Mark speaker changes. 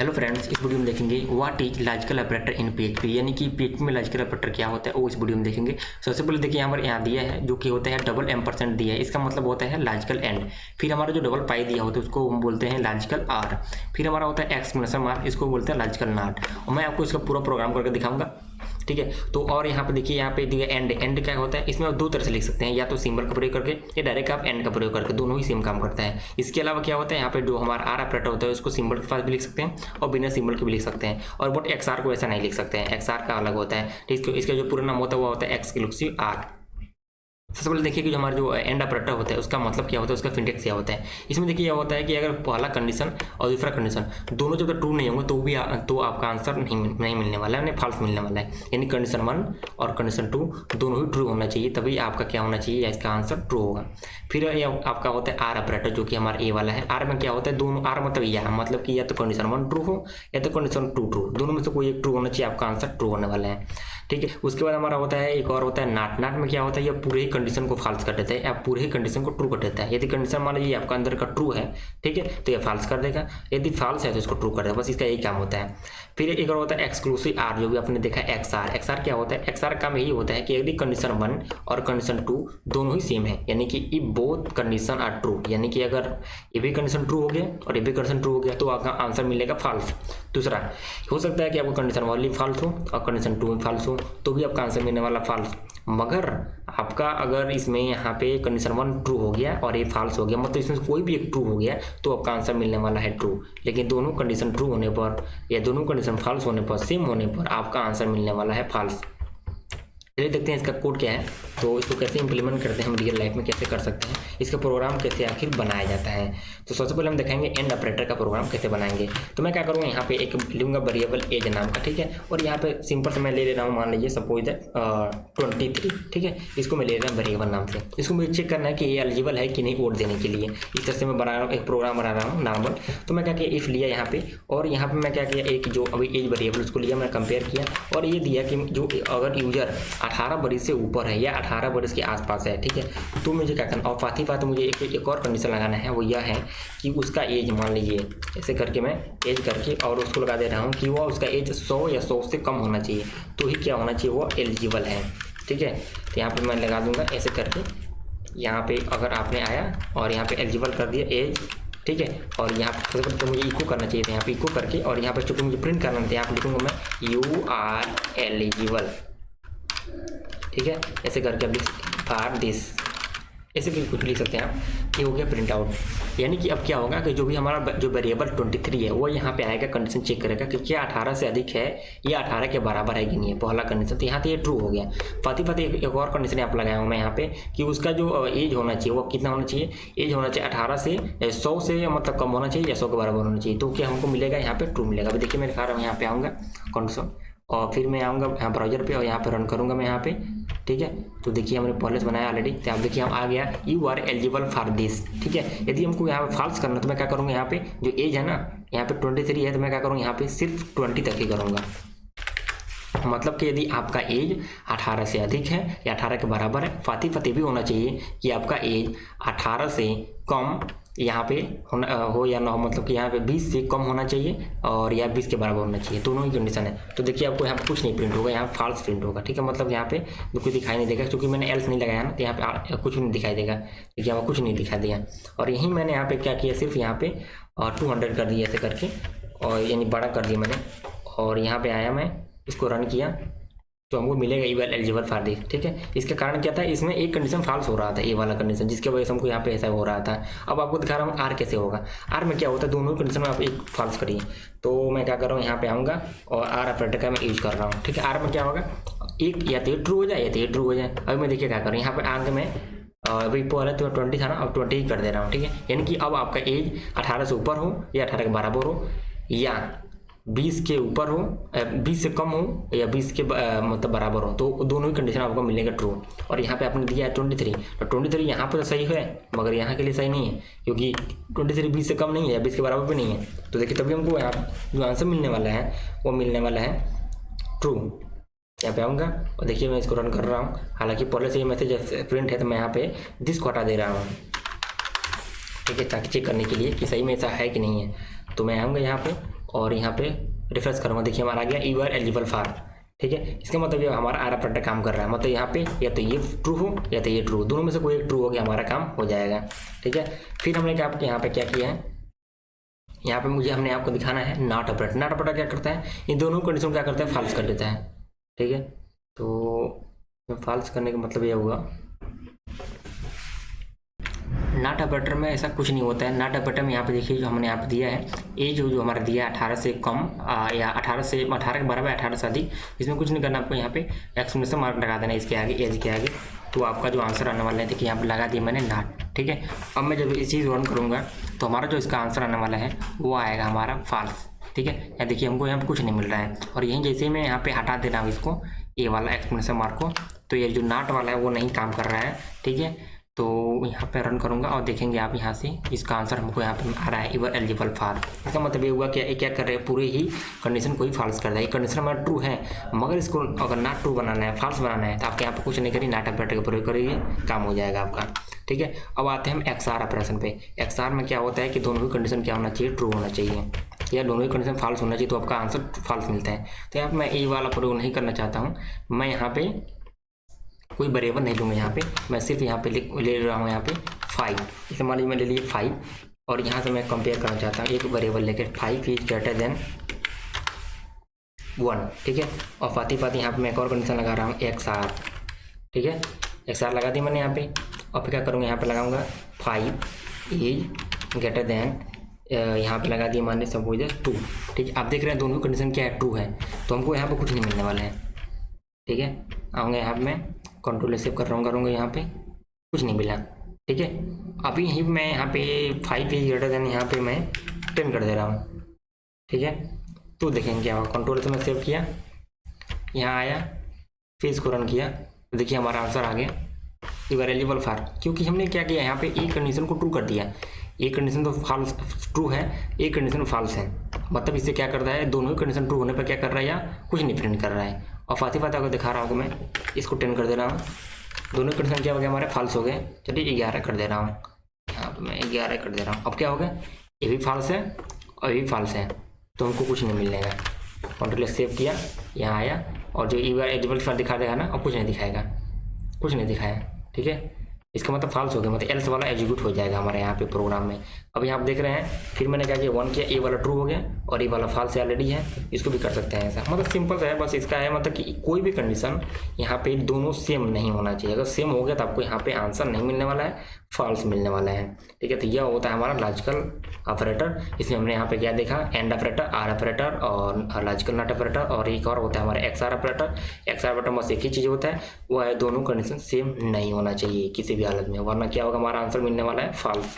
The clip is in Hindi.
Speaker 1: हेलो फ्रेंड्स, इस वीडियो में देखेंगे what is logical operator in PHP, यानी कि पीएचपी में लॉजिकल ऑपरेटर क्या होता है वो इस वीडियो में देखेंगे। सबसे पहले देखिए यहाँ दिया है जो कि होता है डबल एम्परसेंट दिया है, इसका मतलब होता है लॉजिकल एंड। फिर हमारा जो डबल पाई दिया होता है उसको हम बोलते हैं लॉजिकल आर। फिर हमारा होता है एक्सक्लेमेशन मार्क, इसको बोलते हैं लॉजिकल नॉट। और मैं आपको इसका पूरा प्रोग्राम करके दिखाऊंगा, ठीक है। तो और यहाँ पे देखिए, यहाँ पे दिया एंड। एंड क्या होता है, इसमें आप दो तरह से लिख सकते हैं, या तो सिंबल का प्रयोग करके या डायरेक्ट आप एंड का प्रयोग करके, दोनों ही सेम काम करता है। इसके अलावा क्या होता है, यहाँ पे जो हमारा आर ऑपरेटर होता है उसको सिंबल के पास भी लिख सकते हैं और बिना सिंबल के भी लिख सकते हैं। और बट एक्स आर को ऐसा नहीं लिख सकते हैं, एक्स आर का अलग होता है, ठीक है। इसका जो पूरा नाम होता है वो होता है एक्सक्लूसिव आर। सबसे पहले देखिए कि जो हमारा जो एंड ऑपरेटर होता है उसका मतलब क्या होता है, उसका सिंटैक्स क्या होता है। इसमें देखिए यह होता है कि अगर पहला कंडीशन और दूसरा कंडीशन दोनों जब तक ट्रू नहीं होंगे तो आपका आंसर नहीं मिलने वाला है, फॉल्स मिलने वाला है। यानी कंडीशन 1 और कंडीशन 2 दोनों ही ट्रू होना चाहिए, तभी आपका क्या होना चाहिए, या इसका आंसर ट्रू होगा। फिर आपका होता है आर ऑपरेटर, जो कि हमारा ए वाला है। आर में क्या होता है, दोनों आर मतलब या मतलब कि या तो कंडीशन 1 ट्रू हो या तो कंडीशन 2 ट्रू, दोनों में से कोई एक ट्रू होना चाहिए, आपका आंसर ट्रू होने वाला है, ठीक है। उसके बाद हमारा होता है एक और होता है नॉट। नॉट में क्या होता है, ये पूरे ही कंडीशन को फॉल्स कर देता है या पूरे ही कंडीशन को ट्रू कर देता है। यदि कंडीशन मान लीजिए आपका अंदर का ट्रू है, ठीक है, तो ये फॉल्स कर देगा, यदि फॉल्स है तो इसको ट्रू कर देगा, बस इसका यही काम होता है। फिर एक और होता है एक्सक्लूसिव आर, जो भी आपने देखा एक्स आर। एक्स आर क्या होता है, एक्स आर काम यही होता है कि यदि कंडीशन 1 और कंडीशन 2 दोनों ही सेम है, यानी कि if both condition are true, यानी कि अगर ये भी कंडीशन ट्रू हो गया और ये भी कंडीशन ट्रू हो गया तो आपका आंसर मिलेगा फॉल्स। दूसरा हो सकता है कि आपका कंडीशन 1 फॉल्स हो और कंडीशन 2 में फॉल्स हो, तो भी आपका आंसर मिलने वाला फॉल्स। मगर आपका अगर इसमें यहाँ पे कंडीशन 1 ट्रू हो गया और ये फॉल्स हो गया, मतलब इसमें कोई भी एक ट्रू हो गया तो आपका आंसर मिलने वाला है ट्रू। लेकिन दोनों कंडीशन ट्रू होने पर या दोनों कंडीशन फॉल्स होने पर, सेम होने पर आपका आंसर मिलने वाला है फॉल्स। चलिए देखते हैं इसका कोड क्या है, तो इसको कैसे इंप्लीमेंट करते हैं हम रियल लाइफ में, कैसे कर सकते हैं, इसका प्रोग्राम कैसे आखिर बनाया जाता है। तो सबसे पहले हम दिखाएंगे एंड ऑपरेटर का प्रोग्राम कैसे बनाएंगे। तो मैं क्या करूँगा, यहाँ पे एक लूँगा वेरिएबल एज नाम का, ठीक है। और यहाँ पे सिंपल से मैं ले रहा हूँ, मान लीजिए सपोज दैट 23, ठीक है। इसको मैं ले रहा हूँ वेरिएबल नाम से। इसको मुझे चेक करना है कि ये एलिजिबल है कि नहीं वोट देने के लिए। इस तरह से मैं बना रहा हूँ, एक प्रोग्राम बना रहा हूँ नॉर्मल। तो मैं क्या किया, इफ लिया यहाँ पे, और यहाँ पे मैं क्या किया, एक जो अभी एज वेरिएबल उसको लिया, मैं कंपेयर किया और ये दिया कि जो अगर यूजर 18 वर्ष से ऊपर है या 18 वर्ष के आसपास है, ठीक है, तो मुझे क्या करना, और साथ ही साथ मुझे एक और कंडीशन लगाना है, वो यह है कि उसका एज, मान लीजिए ऐसे करके मैं एज करके और उसको लगा दे रहा हूँ कि वो उसका एज 100 या 100 से कम होना चाहिए, तो ही क्या होना चाहिए, वो एलिजिबल है, ठीक है। तो यहाँ पे मैं लगा दूंगा ऐसे करके, यहाँ पे अगर आपने आया और यहाँ पे एलिजिबल कर दिया एज, ठीक है। और यहाँ पे सबसे तो मुझे इको करना चाहिए था, यहाँ पे इको करके, और यहाँ पे चूंकि मुझे प्रिंट करना था, यहाँ पे लिखूंगा मैं यू आर एलिजिबल, ठीक है। ऐसे करके अब फॉर दिस, ऐसे भी कुछ लिख सकते हैं आप। ये हो गया प्रिंट आउट। यानी कि अब क्या होगा कि जो भी हमारा जो वेरिएबल 23 है वो यहाँ पे आएगा, कंडीशन चेक करेगा कि क्या 18 से अधिक है या 18 के बराबर है कि नहीं है, पहला कंडीशन। तो यहाँ तो ये ट्रू हो गया। फाती एक और कंडीशन यहाँ पर लगाया हूँ मैं यहाँ पे कि उसका जो एज होना चाहिए वो कितना होना चाहिए, एज होना चाहिए 18 से 100 से मतलब कम होना चाहिए या 100 के बराबर होना चाहिए, तो क्या हमको मिलेगा, यहाँ पे ट्रू मिलेगा। अभी देखिए मैं दिखा रहा हूँ, यहाँ पे आऊँगा कंडीशन और फिर मैं आऊँगा यहाँ ब्राउजर पे और यहाँ पे रन करूँगा मैं यहाँ पे, ठीक है। तो देखिए हमने पहले से बनाया ऑलरेडी, तो आप देखिए हम आ गया you are eligible for this, ठीक है। यदि हमको यहाँ पे फॉल्स करना तो मैं क्या करूँगा, यहाँ पे जो एज है ना, यहाँ पे 23 है, तो मैं क्या करूँगा, यहाँ पे सिर्फ 20 तक ही करूँगा। मतलब कि यदि आपका एज 18 से अधिक है या 18 के बराबर है, फाती भी होना चाहिए कि आपका एज 18 से कम यहाँ पे हो या ना हो, मतलब कि यहाँ पे 20 से कम होना चाहिए और या 20 के बराबर होना चाहिए, दोनों ही कंडीशन है। तो देखिए आपको यहाँ पे कुछ नहीं प्रिंट होगा, यहाँ फॉल्स प्रिंट होगा, ठीक है। मतलब यहाँ पे कुछ दिखाई नहीं देगा, क्योंकि मैंने एल्स नहीं लगाया ना, तो यहाँ पे कुछ नहीं दिखाई देगा, देखिए यहाँ कुछ नहीं दिखा दिया। और यही मैंने यहाँ पे क्या किया, सिर्फ यहाँ पे 200 कर दिया ऐसे करके, और यानी बड़ा कर दिया मैंने, और यहाँ पे आया मैं इसको रन किया तो हमको मिलेगा ई वेल एलिजिबल फॉर दिस, ठीक है। इसका कारण क्या था, इसमें एक कंडीशन फॉल्स हो रहा था, ये वाला कंडीशन, जिसकी वजह से हमको यहाँ पे ऐसा हो रहा था। अब आपको दिखा रहा हूँ आर कैसे होगा। आर में क्या होता है, दोनों कंडीशन में आप एक फॉल्स करिए, तो मैं क्या कर रहा हूँ, यहाँ पे आऊँगा और आर ऑपरेटर का मैं यूज कर रहा हूँ, ठीक है। आर में क्या होगा, एक या तो ट्रू हो जाए या तो ट्रू हो जाए। अभी मैं देखिए क्या कर रहा हूँ, यहाँ पे आगे मैं अभी पहले तो 20 था ना, अब 20 ही कर दे रहा हूँ, ठीक है। यानी कि अब आपका एज 18 से ऊपर हो या 18 के बराबर हो या 20 के ऊपर हो, 20 से कम हो या 20 के मतलब बराबर हो, तो दोनों ही कंडीशन आपको मिलेगा ट्रू। और यहाँ पे आपने दिया है 23, तो 23 यहाँ पर तो सही है मगर यहाँ के लिए सही नहीं है, क्योंकि 23 20 से कम नहीं है या 20 के बराबर भी नहीं है। तो देखिए तभी हमको यहाँ जो आंसर मिलने वाला है वो मिलने वाला है ट्रू। यहाँ पे आऊँगा और देखिए मैं इसको रन कर रहा हूँ, हालांकि पहले से ये मैसेज प्रिंट है, तो मैं यहाँ पे दिस को हटा दे रहा हूँ, ठीक है, ताकि चेक करने के लिए कि सही में ऐसा है कि नहीं है। तो मैं आऊँगा यहाँ पे और यहाँ पे रिफ्रेश करूँगा, देखिए हमारा आ गया यू आर एलिजिबल फॉर। ठीक है, इसका मतलब ये हमारा आर ऑपरेटर काम कर रहा है, मतलब यहाँ पे या तो ये ट्रू हो या तो ये ट्रू, दोनों में से कोई एक ट्रू हो गया हमारा काम हो जाएगा। ठीक है, फिर हमने क्या यहाँ पे क्या किया है, यहाँ पे मुझे हमने आपको दिखाना है नॉट ऑपरेटर। नॉट ऑपरेटर क्या करता है, इन दोनों कंडीशन क्या करता है, फॉल्स कर देता है। ठीक है, तो फॉल्स करने का मतलब ये होगा, नॉट ऑपरेटर में ऐसा कुछ नहीं होता है। नॉट ऑपरेटर में यहाँ पे देखिए जो हमने यहाँ पे दिया है एज जो हमारा दिया है 18 से कम या 18 के बराबर 18 से अधिक, इसमें कुछ नहीं करना, आपको यहाँ पे एक्सक्लेमेशन मार्क लगा देना इसके आगे, एज के आगे, तो आपका जो आंसर आने वाला है देखिए यहाँ पे लगा दिया मैंने नॉट। ठीक है, अब मैं जब इस चीज़ रन करूँगा तो हमारा जो इसका आंसर आने वाला है वो आएगा हमारा फॉल्स। ठीक है, या देखिए हमको यहाँ पे कुछ नहीं मिल रहा है, और यहीं जैसे ही मैं यहाँ पे हटा दे रहा हूँ इसको, ये वाला एक्सक्लेमेशन मार्क को, तो ये जो नॉट वाला है वो नहीं काम कर रहा है। ठीक है, तो यहाँ पे रन करूँगा और देखेंगे आप यहाँ से इसका आंसर हमको यहाँ पे आ रहा है यू आर एलिजिबल फॉर। इसका मतलब ये हुआ कि ये क्या कर रहे हैं, पूरे ही कंडीशन को ही फॉल्स कर रहा है। कंडीशन हमारा ट्रू है, मगर इसको अगर नॉट ट्रू बनाना है, फॉल्स बनाना है, तो आपके यहाँ पे कुछ नहीं करिए, नॉट ऑपरेटर का प्रयोग करिए, काम हो जाएगा आपका। ठीक है, अब आते हैं हम एक्सआर ऑपरेशन पे। एक्सआर में क्या होता है कि दोनों ही कंडीशन क्या होना चाहिए, ट्रू होना चाहिए, या दोनों ही कंडीशन फॉल्स होना चाहिए, तो आपका आंसर फॉल्स मिलता है। तो यहाँ पर मैं ये वाला प्रयोग नहीं करना चाहता हूँ, मैं यहाँ पे कोई वेरिएबल नहीं लूँगा, यहाँ पे मैं सिर्फ यहाँ पे ले रहा हूँ यहाँ पे 5, इसे मान लीजिए मैं ले लिए 5, और यहाँ से मैं कंपेयर करना चाहता हूँ एक वेरिएबल लेकर 5 इज ग्रेटर देन 1। ठीक है, और फाती यहाँ पे मैं एक और कंडीशन लगा रहा हूँ एक्सआर। ठीक है, एक्सआर लगा दी मैंने यहाँ पे, और फिर क्या करूँगा, यहाँ पे लगाऊंगा 5 इज ग्रेटर देन, यहाँ पे लगा दिया मान सपोज 2। ठीक है, आप देख रहे हैं दोनों कंडीशन क्या है, ट्रू है, तो हमको यहाँ पे कुछ नहीं मिलने वाला है। ठीक है, आऊँगा यहाँ पे मैं कंट्रोल सेव कर रहा हूँ, करूँगा यहाँ पे कुछ नहीं मिला। ठीक है, अभी यहीं मैं यहाँ पे 5 इज ग्रेटर देन यहाँ पे मैं 10 कर दे रहा हूँ। ठीक है, तो देखेंगे क्या हुआ, कंट्रोल से मैं सेव किया, यहाँ आया, फिर इसको रन किया, तो देखिए हमारा आंसर आ गया यू आर एलिजिबल फॉर, क्योंकि हमने क्या किया यहाँ पे एक कंडीशन को ट्रू कर दिया, एक कंडीशन तो फॉल्स ट्रू है, एक कंडीशन फॉल्स है, मतलब इससे क्या करता है, दोनों ही कंडीशन ट्रू होने पर क्या कर रहा है, या कुछ नहीं प्रिंट कर रहा है। और फाती को दिखा रहा हूँ मैं, इसको 10 कर दे रहा हूँ, दोनों कंडीशन क्या हो गया हमारे फॉल्स हो गए, चलिए 11 कर दे रहा हूँ, यहाँ पर मैं 11 कर दे रहा हूँ। अब क्या हो गया, ये भी फॉल्स है और ये भी फॉल्स है, तो हमको कुछ नहीं मिलेगा। कंट्रोल सेव किया, यहाँ आया, और जो यू आर एलिजिबल फॉर दिखा देगा ना, अब कुछ नहीं दिखाएगा, कुछ नहीं दिखाया। ठीक है, इसका मतलब फॉल्स हो गया, मतलब एल्स वाला एग्जीक्यूट हो जाएगा हमारे यहाँ पे प्रोग्राम में। अब यहाँ आप देख रहे हैं, फिर मैंने क्या किया 1 किया, ए वाला ट्रू हो गया और ए वाला फॉल्स ऑलरेडी है, इसको भी कर सकते हैं ऐसा, मतलब सिंपल है, बस इसका है मतलब कि कोई भी कंडीशन यहाँ पे दोनों सेम नहीं होना चाहिए, अगर सेम हो गया तो आपको यहाँ पे आंसर नहीं मिलने वाला है, फॉल्स मिलने वाला है। ठीक है, तो यह होता है हमारा लॉजिकल ऑपरेटर। इसमें हमने यहाँ पे क्या देखा, एंड ऑपरेटर, आर ऑपरेटर और लॉजिकल नॉट ऑपरेटर, और एक और होता है हमारा एक्सआर ऑपरेटर। एक्सआर ऑपरेटर बस एक ही चीज़ होता है, वो है दोनों कंडीशन सेम नहीं होना चाहिए किसी भी हालत में, वरना क्या होगा, हमारा आंसर मिलने वाला है फॉल्स।